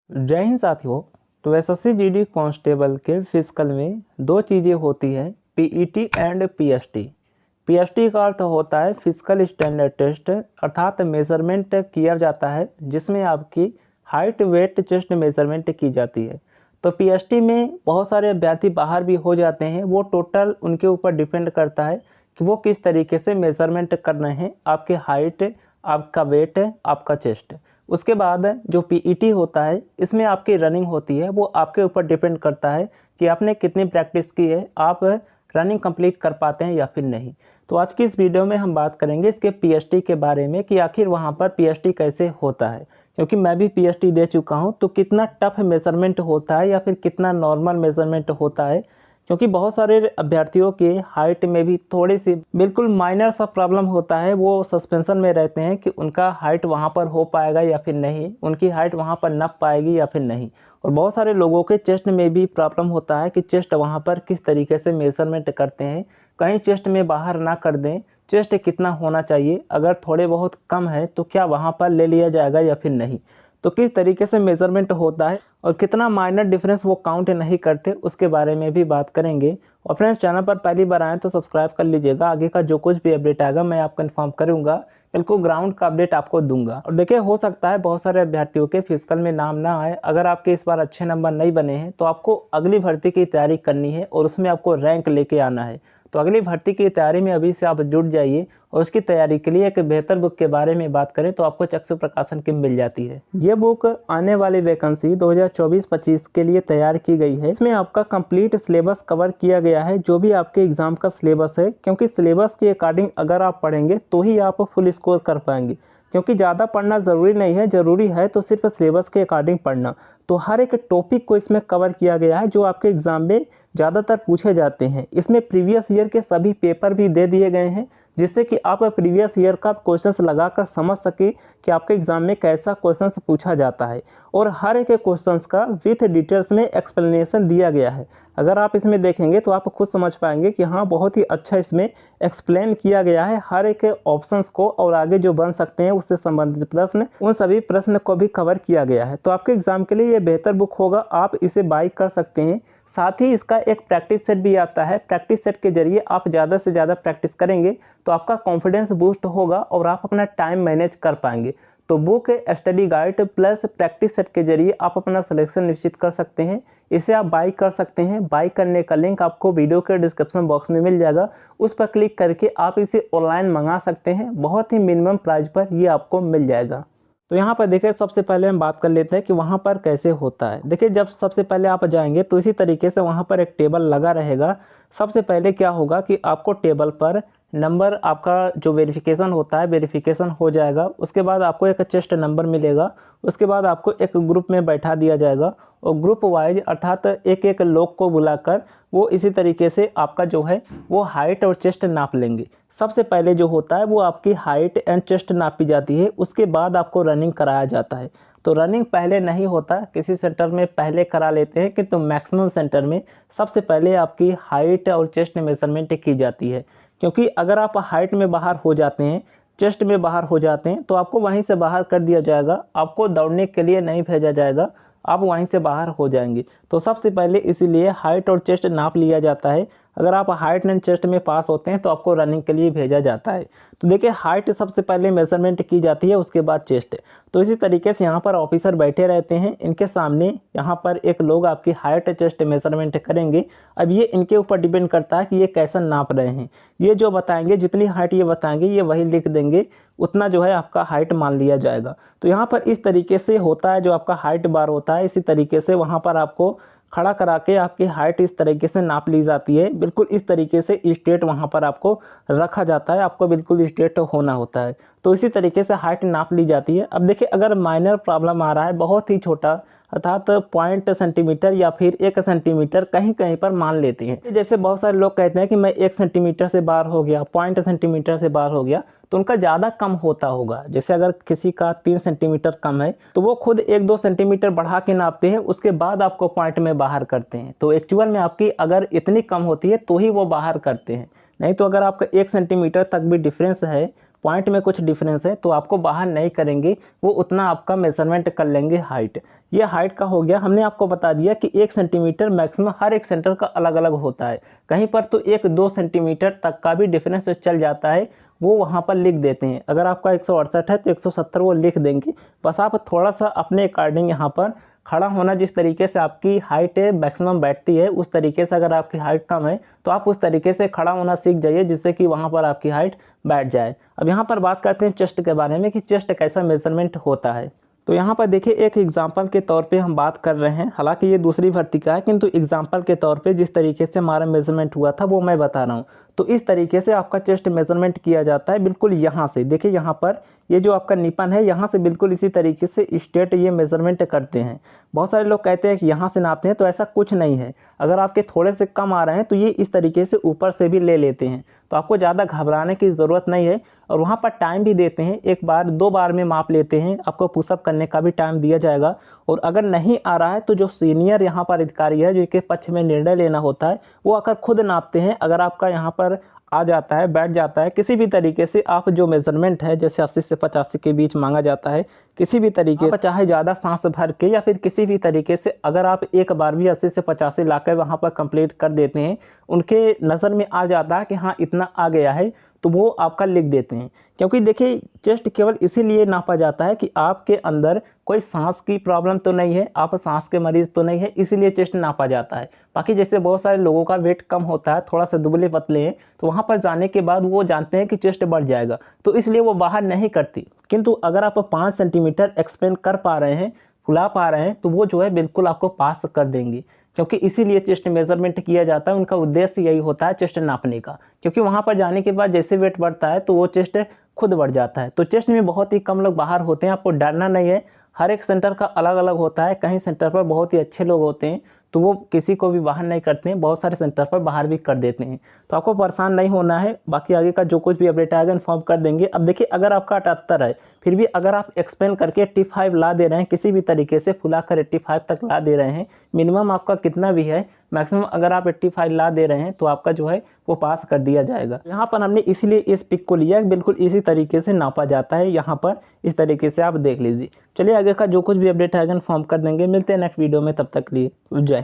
जय हिंद साथियों। तो एसएससी जीडी कांस्टेबल के फिजिकल में दो चीज़ें होती हैं, पीईटी एंड पीएसटी। पीएसटी का अर्थ होता है फिजिकल स्टैंडर्ड टेस्ट, अर्थात मेजरमेंट किया जाता है जिसमें आपकी हाइट वेट चेस्ट मेजरमेंट की जाती है। तो पीएसटी में बहुत सारे अभ्यर्थी बाहर भी हो जाते हैं, वो टोटल उनके ऊपर डिपेंड करता है कि वो किस तरीके से मेजरमेंट कर रहे हैं, आपके हाइट, आपका वेट, आपका चेस्ट। उसके बाद जो पीईटी होता है इसमें आपकी रनिंग होती है, वो आपके ऊपर डिपेंड करता है कि आपने कितनी प्रैक्टिस की है, आप रनिंग कंप्लीट कर पाते हैं या फिर नहीं। तो आज की इस वीडियो में हम बात करेंगे इसके पीएसटी के बारे में कि आखिर वहाँ पर पीएसटी कैसे होता है, क्योंकि मैं भी पीएसटी दे चुका हूँ। तो कितना टफ मेजरमेंट होता है या फिर कितना नॉर्मल मेजरमेंट होता है, क्योंकि बहुत सारे अभ्यर्थियों के हाइट में भी थोड़ी सी बिल्कुल माइनर सा प्रॉब्लम होता है, वो सस्पेंशन में रहते हैं कि उनका हाइट वहाँ पर हो पाएगा या फिर नहीं, उनकी हाइट वहाँ पर नप पाएगी या फिर नहीं। और बहुत सारे लोगों के चेस्ट में भी प्रॉब्लम होता है कि चेस्ट वहाँ पर किस तरीके से मेजरमेंट करते हैं, कहीं चेस्ट में बाहर ना कर दें, चेस्ट कितना होना चाहिए, अगर थोड़े बहुत कम है तो क्या वहाँ पर ले लिया जाएगा या फिर नहीं, तो किस तरीके से मेजरमेंट होता है और कितना माइनर डिफरेंस वो काउंट नहीं करते, उसके बारे में भी बात करेंगे। और फ्रेंड्स, चैनल पर पहली बार आएँ तो सब्सक्राइब कर लीजिएगा, आगे का जो कुछ भी अपडेट आएगा मैं आपको इन्फॉर्म करूंगा, बिल्कुल ग्राउंड का अपडेट आपको दूंगा। और देखिए, हो सकता है बहुत सारे अभ्यर्थियों के फिजिकल में नाम ना आए, अगर आपके इस बार अच्छे नंबर नहीं बने हैं तो आपको अगली भर्ती की तैयारी करनी है और उसमें आपको रैंक लेके आना है। तो अगली भर्ती की तैयारी में अभी से आप जुट जाइए और उसकी तैयारी के लिए एक बेहतर बुक के बारे में बात करें तो आपको चक्षु प्रकाशन की मिल जाती है। ये बुक आने वाली वैकेंसी 2024-25 के लिए तैयार की गई है। इसमें आपका कंप्लीट सिलेबस कवर किया गया है, जो भी आपके एग्जाम का सिलेबस है, क्योंकि सिलेबस के अकॉर्डिंग अगर आप पढ़ेंगे तो ही आप फुल स्कोर कर पाएंगे, क्योंकि ज़्यादा पढ़ना ज़रूरी नहीं है, ज़रूरी है तो सिर्फ सिलेबस के अकॉर्डिंग पढ़ना। तो हर एक टॉपिक को इसमें कवर किया गया है जो आपके एग्जाम में ज़्यादातर पूछे जाते हैं। इसमें प्रीवियस ईयर के सभी पेपर भी दे दिए गए हैं, जिससे कि आप प्रीवियस ईयर का क्वेश्चंस लगाकर समझ सके कि आपके एग्जाम में कैसा क्वेश्चंस पूछा जाता है। और हर एक क्वेश्चंस का विथ डिटेल्स में एक्सप्लेनेशन दिया गया है। अगर आप इसमें देखेंगे तो आप खुद समझ पाएंगे कि हाँ, बहुत ही अच्छा इसमें एक्सप्लेन किया गया है हर एक ऑप्शंस को, और आगे जो बन सकते हैं उससे संबंधित प्रश्न, उन सभी प्रश्न को भी कवर किया गया है। तो आपके एग्जाम के लिए ये बेहतर बुक होगा, आप इसे बाई कर सकते हैं। साथ ही इसका एक प्रैक्टिस सेट भी आता है, प्रैक्टिस सेट के जरिए आप ज़्यादा से ज़्यादा प्रैक्टिस करेंगे तो आपका कॉन्फिडेंस बूस्ट होगा और आप अपना टाइम मैनेज कर पाएंगे। तो book, study guide plus practice set के जरिए आप अपना सिलेक्शन निश्चित कर सकते हैं। इसे आप बाई कर सकते हैं। बाई करने का लिंक आपको वीडियो के डिस्क्रिप्शन बॉक्स में मिल जाएगा, उस पर क्लिक करके आप इसे ऑनलाइन मंगा सकते हैं। बहुत ही मिनिमम प्राइस पर ये आपको मिल जाएगा। तो यहाँ पर देखिए, सबसे पहले हम बात कर लेते हैं कि वहाँ पर कैसे होता है। देखिए, जब सबसे पहले आप जाएंगे तो इसी तरीके से वहाँ पर एक टेबल लगा रहेगा। सबसे पहले क्या होगा कि आपको टेबल पर नंबर, आपका जो वेरिफिकेशन होता है वेरिफिकेशन हो जाएगा। उसके बाद आपको एक चेस्ट नंबर मिलेगा। उसके बाद आपको एक ग्रुप में बैठा दिया जाएगा और ग्रुप वाइज, अर्थात एक एक लोग को बुलाकर वो इसी तरीके से आपका जो है वो हाइट और चेस्ट नाप लेंगे। सबसे पहले जो होता है वो आपकी हाइट एंड चेस्ट नापी जाती है, उसके बाद आपको रनिंग कराया जाता है। तो रनिंग पहले नहीं होता, किसी सेंटर में पहले करा लेते हैं, किंतु मैक्सिमम सेंटर में सबसे पहले आपकी हाइट और चेस्ट मेजरमेंट की जाती है। क्योंकि अगर आप हाइट में बाहर हो जाते हैं, चेस्ट में बाहर हो जाते हैं तो आपको वहीं से बाहर कर दिया जाएगा, आपको दौड़ने के लिए नहीं भेजा जाएगा, आप वहीं से बाहर हो जाएंगे। तो सबसे पहले इसीलिए हाइट और चेस्ट नाप लिया जाता है। अगर आप हाइट एंड चेस्ट में पास होते हैं तो आपको रनिंग के लिए भेजा जाता है। तो देखिए, हाइट सबसे पहले मेजरमेंट की जाती है, उसके बाद चेस्ट। तो इसी तरीके से यहाँ पर ऑफिसर बैठे रहते हैं, इनके सामने यहाँ पर एक लोग आपकी हाइट चेस्ट मेजरमेंट करेंगे। अब ये इनके ऊपर डिपेंड करता है कि ये कैसा नाप रहे हैं। ये जो बताएंगे, जितनी हाइट ये बताएंगे ये वही लिख देंगे, उतना जो है आपका हाइट मान लिया जाएगा। तो यहाँ पर इस तरीके से होता है, जो आपका हाइट बार होता है इसी तरीके से वहाँ पर आपको खड़ा करा के आपकी हाइट इस तरीके से नाप ली जाती है। बिल्कुल इस तरीके से स्ट्रेट वहाँ पर आपको रखा जाता है, आपको बिल्कुल स्ट्रेट होना होता है। तो इसी तरीके से हाइट नाप ली जाती है। अब देखिए, अगर माइनर प्रॉब्लम आ रहा है, बहुत ही छोटा, अर्थात 0.1 सेंटीमीटर या फिर 1 सेंटीमीटर कहीं कहीं पर मान लेते हैं। जैसे बहुत सारे लोग कहते हैं कि मैं 1 सेंटीमीटर से बाहर हो गया, 0.1 सेंटीमीटर से बाहर हो गया, तो उनका ज़्यादा कम होता होगा। जैसे अगर किसी का 3 सेंटीमीटर कम है तो वो खुद 1-2 सेंटीमीटर बढ़ा के नापते हैं, उसके बाद आपको पॉइंट में बाहर करते हैं। तो एक्चुअल में आपकी अगर इतनी कम होती है तो ही वो बाहर करते हैं, नहीं तो अगर आपका 1 सेंटीमीटर तक भी डिफरेंस है पॉइंट में कुछ डिफरेंस है तो आपको बाहर नहीं करेंगे, वो उतना आपका मेजरमेंट कर लेंगे हाइट। ये हाइट का हो गया। हमने आपको बता दिया कि 1 सेंटीमीटर मैक्सिमम हर एक सेंटर का अलग अलग होता है, कहीं पर तो 1-2 सेंटीमीटर तक का भी डिफरेंस चल जाता है, वो वहाँ पर लिख देते हैं। अगर आपका 168 है तो 170 वो लिख देंगे। बस आप थोड़ा सा अपने अकॉर्डिंग यहाँ पर खड़ा होना, जिस तरीके से आपकी हाइट मैक्सिमम बैठती है उस तरीके से, अगर आपकी हाइट कम है तो आप उस तरीके से खड़ा होना सीख जाइए जिससे कि वहाँ पर आपकी हाइट बैठ जाए। अब यहाँ पर बात करते हैं चेस्ट के बारे में कि चेस्ट कैसा मेजरमेंट होता है। तो यहाँ पर देखिए एक एग्जाम्पल के तौर पे हम बात कर रहे हैं, हालांकि ये दूसरी भर्ती का है किंतु एग्जाम्पल के तौर पे जिस तरीके से हमारा मेजरमेंट हुआ था वो मैं बता रहा हूँ। तो इस तरीके से आपका चेस्ट मेजरमेंट किया जाता है। बिल्कुल यहाँ से देखिए, यहाँ पर ये जो आपका निपन है यहाँ से बिल्कुल इसी तरीके से स्ट्रेट ये मेजरमेंट करते हैं। बहुत सारे लोग कहते हैं कि यहाँ से नापते हैं, तो ऐसा कुछ नहीं है। अगर आपके थोड़े से कम आ रहे हैं तो ये इस तरीके से ऊपर से भी ले लेते हैं, तो आपको ज़्यादा घबराने की ज़रूरत नहीं है। और वहाँ पर टाइम भी देते हैं, 1 बार 2 बार में माप लेते हैं, आपको पुशअप करने का भी टाइम दिया जाएगा। और अगर नहीं आ रहा है तो जो सीनियर यहाँ पर अधिकारी है, जो के पक्ष में निर्णय लेना होता है, वो आकर खुद नापते हैं। अगर आपका यहाँ पर आ जाता है, बैठ जाता है किसी भी तरीके से, आप जो मेजरमेंट है जैसे 80 से 85 के बीच मांगा जाता है, किसी भी तरीके से चाहे ज़्यादा सांस भर के या फिर किसी भी तरीके से, अगर आप एक बार भी 80 से 85 लाकर वहाँ पर कंप्लीट कर देते हैं, उनके नज़र में आ जाता है कि हाँ इतना आ गया है, तो वो आपका लिख देते हैं। क्योंकि देखिए चेस्ट केवल इसीलिए नापा जाता है कि आपके अंदर कोई सांस की प्रॉब्लम तो नहीं है, आप सांस के मरीज तो नहीं है, इसीलिए चेस्ट नापा जाता है। बाकी जैसे बहुत सारे लोगों का वेट कम होता है, थोड़ा सा दुबले पतले हैं, तो वहाँ पर जाने के बाद वो जानते हैं कि चेस्ट बढ़ जाएगा, तो इसलिए वो बाहर नहीं करती। किंतु अगर आप 5 सेंटीमीटर एक्सपेंड कर पा रहे हैं, फुला पा रहे हैं, तो वो जो है बिल्कुल आपको पास कर देंगे। क्योंकि इसीलिए चेस्ट मेजरमेंट किया जाता है, उनका उद्देश्य यही होता है चेस्ट नापने का। क्योंकि वहाँ पर जाने के बाद जैसे वेट बढ़ता है तो वो चेस्ट खुद बढ़ जाता है। तो चेस्ट में बहुत ही कम लोग बाहर होते हैं, आपको डरना नहीं है। हर एक सेंटर का अलग अलग होता है, कहीं सेंटर पर बहुत ही अच्छे लोग होते हैं तो वो किसी को भी बाहर नहीं करते हैं, बहुत सारे सेंटर पर बाहर भी कर देते हैं। तो आपको परेशान नहीं होना है, बाकी आगे का जो कुछ भी अपडेट आएगा इन्फॉर्म कर देंगे। अब देखिए अगर आपका 78 है, फिर भी अगर आप एक्सपेंड करके 85 ला दे रहे हैं, किसी भी तरीके से फुलाकर 85 तक ला दे रहे हैं, मिनिमम आपका कितना भी है, मैक्सिमम अगर आप 85 ला दे रहे हैं तो आपका जो है वो पास कर दिया जाएगा। यहाँ पर हमने इसलिए इस पिक को लिया, बिल्कुल इसी तरीके से नापा जाता है। यहाँ पर इस तरीके से आप देख लीजिए। चलिए आगे का जो कुछ भी अपडेट आएगा इन्फॉर्म कर देंगे। मिलते हैं नेक्स्ट वीडियो में, तब तक लिए जय।